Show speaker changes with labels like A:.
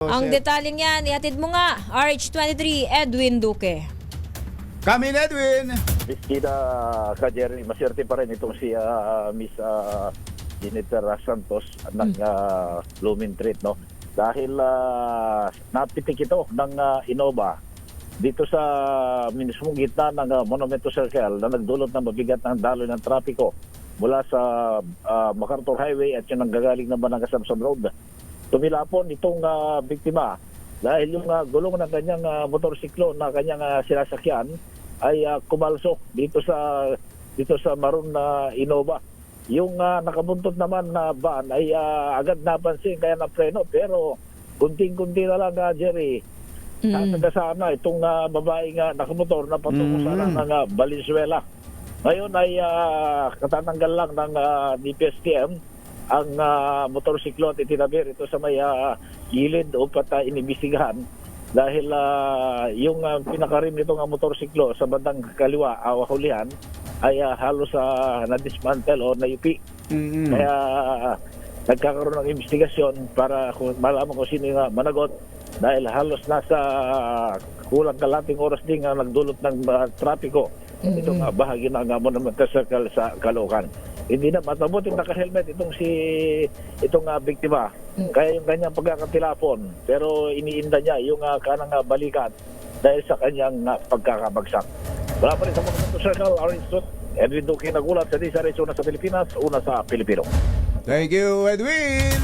A: Ang detaling yan, ihatid mo nga, RH23, Edwin Duque.
B: Kami Edwin.
C: Biskida ka Jerry, maswerte pa rin itong si Miss Jennifer Santos ng Blooming Treat, no? Dahil napitik ito ng Innova dito sa mismong gitna ng Monumento Circle na nagdulot ng mabigat ng daloy ng trapiko mula sa MacArthur Highway at yung nanggagaling naman ng Samson Road. Tumilapon itong biktima dahil yung gulong ng kanyang motorsiklo na kanyang sinasakyan ay kumalsok dito sa maroon na Innova. Yung nakabuntot naman na van ay agad napansin kaya na-preno, pero kunting-kunti na lang, Jerry. Nagasana itong babaeng nakamotor na patungo sana ng Valenzuela. Ngayon ay katatanggal lang ng DPSTM ang motorsiklo at itinabir ito sa may gilid upang inibisigahan dahil yung pinakarim nitong motorsiklo sa bandang kaliwa, hulihan, ay halos na-dismantle o na-yupi. Kaya nagkakaroon ng investigasyon para malaman kung sino yung managot dahil halos nasa kulang kalating oras din nagdulot ng trapiko itong bahagi ng Monumental Circle sa Caloocan. Hindi na mabuting naka-helmet itong biktima. Kaya yung kanyang pagkakatilapon, pero iniinda niya yung kanang balikat dahil sa kanyang pagkakabagsak. Wala pa rin sa Monumental Circle, Edwin Duque nagulat sa Disa Rizona sa Pilipinas, una sa Pilipino.
B: Thank you, Edwin.